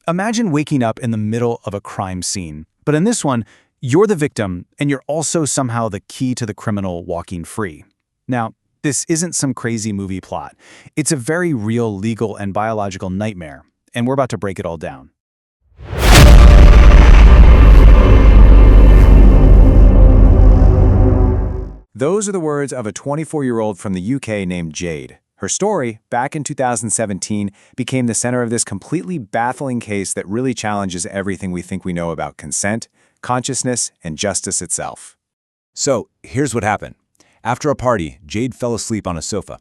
Imagine waking up in the middle of a crime scene, but in this one, you're the victim and you're also somehow the key to the criminal walking free. Now, this isn't some crazy movie plot. It's a very real legal and biological nightmare, and we're about to break it all down. Those are the words of a 24-year-old from the UK named Jade. Her story, back in 2017, became the center of this completely baffling case that really challenges everything we think we know about consent, consciousness, and justice itself. So, here's what happened. After a party, Jade fell asleep on a sofa.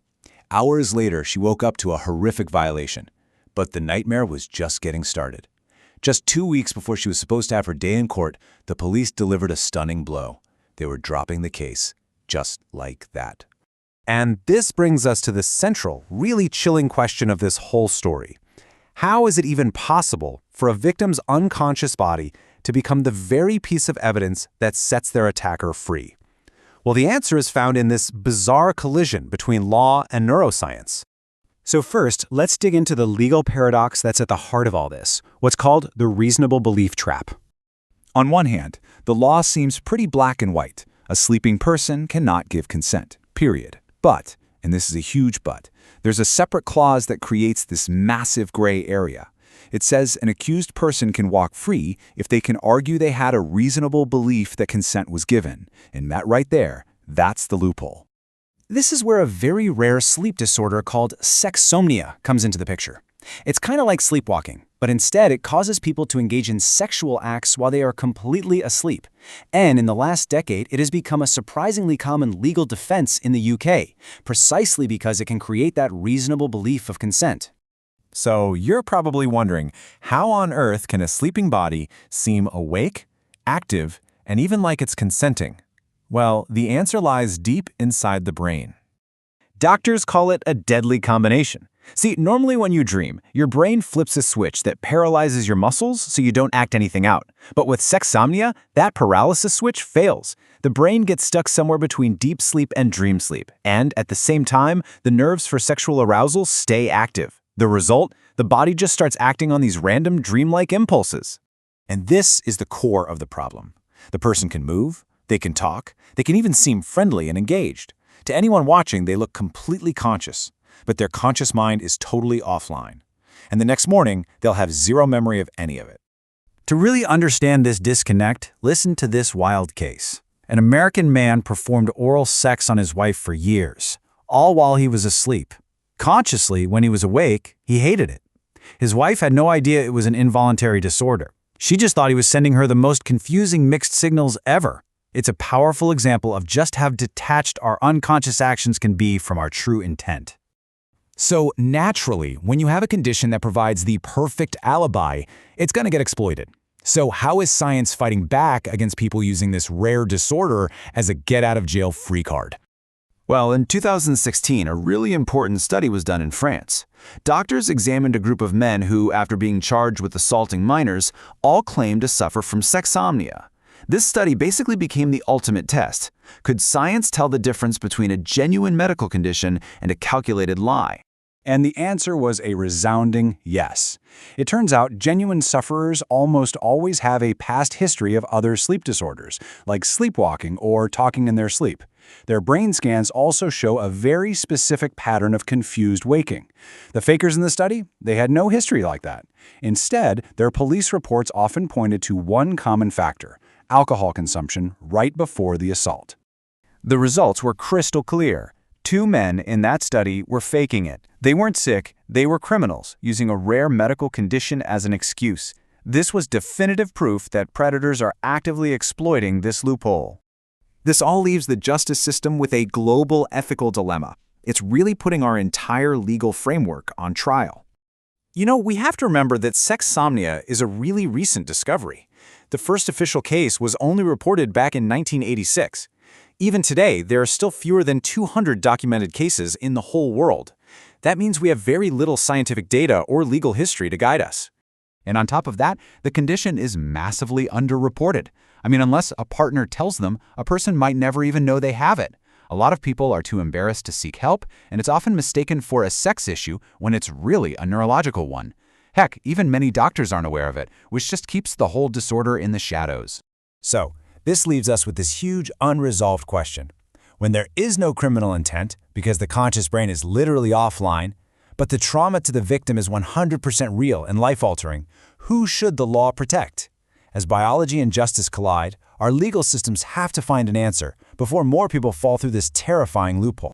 Hours later, she woke up to a horrific violation. But the nightmare was just getting started. Just 2 weeks before she was supposed to have her day in court, the police delivered a stunning blow. They were dropping the case, just like that. And this brings us to the central, really chilling question of this whole story. How is it even possible for a victim's unconscious body to become the very piece of evidence that sets their attacker free? Well, the answer is found in this bizarre collision between law and neuroscience. So first, let's dig into the legal paradox that's at the heart of all this, what's called the reasonable belief trap. On one hand, the law seems pretty black and white. A sleeping person cannot give consent, period. But, and this is a huge but, there's a separate clause that creates this massive gray area. It says an accused person can walk free if they can argue they had a reasonable belief that consent was given. And that right there, that's the loophole. This is where a very rare sleep disorder called sexsomnia comes into the picture. It's kind of like sleepwalking, but instead it causes people to engage in sexual acts while they are completely asleep. And in the last decade, it has become a surprisingly common legal defense in the UK, precisely because it can create that reasonable belief of consent. So you're probably wondering, how on earth can a sleeping body seem awake, active, and even like it's consenting? Well, the answer lies deep inside the brain. Doctors call it a deadly combination. See, normally when you dream, your brain flips a switch that paralyzes your muscles so you don't act anything out. But with sexsomnia, that paralysis switch fails. The brain gets stuck somewhere between deep sleep and dream sleep. And at the same time, the nerves for sexual arousal stay active. The result? The body just starts acting on these random dreamlike impulses. And this is the core of the problem. The person can move, they can talk, they can even seem friendly and engaged. To anyone watching, they look completely conscious. But their conscious mind is totally offline. And the next morning, they'll have zero memory of any of it. To really understand this disconnect, listen to this wild case. An American man performed oral sex on his wife for years, all while he was asleep. Consciously, when he was awake, he hated it. His wife had no idea it was an involuntary disorder. She just thought he was sending her the most confusing mixed signals ever. It's a powerful example of just how detached our unconscious actions can be from our true intent. So naturally, when you have a condition that provides the perfect alibi, it's going to get exploited. So how is science fighting back against people using this rare disorder as a get-out-of-jail-free card? Well, in 2016, a really important study was done in France. Doctors examined a group of men who, after being charged with assaulting minors, all claimed to suffer from sexsomnia. This study basically became the ultimate test. Could science tell the difference between a genuine medical condition and a calculated lie? And the answer was a resounding yes. It turns out genuine sufferers almost always have a past history of other sleep disorders, like sleepwalking or talking in their sleep. Their brain scans also show a very specific pattern of confused waking. The fakers in the study, they had no history like that. Instead, their police reports often pointed to one common factor: alcohol consumption right before the assault. The results were crystal clear. 2 men in that study were faking it. They weren't sick, they were criminals, using a rare medical condition as an excuse. This was definitive proof that predators are actively exploiting this loophole. This all leaves the justice system with a global ethical dilemma. It's really putting our entire legal framework on trial. You know, we have to remember that sexsomnia is a really recent discovery. The first official case was only reported back in 1986. Even today, there are still fewer than 200 documented cases in the whole world. That means we have very little scientific data or legal history to guide us. And on top of that, the condition is massively underreported. I mean, unless a partner tells them, a person might never even know they have it. A lot of people are too embarrassed to seek help, and it's often mistaken for a sex issue when it's really a neurological one. Heck, even many doctors aren't aware of it, which just keeps the whole disorder in the shadows. So, this leaves us with this huge unresolved question. When there is no criminal intent, because the conscious brain is literally offline, but the trauma to the victim is 100% real and life-altering, who should the law protect? As biology and justice collide, our legal systems have to find an answer before more people fall through this terrifying loophole.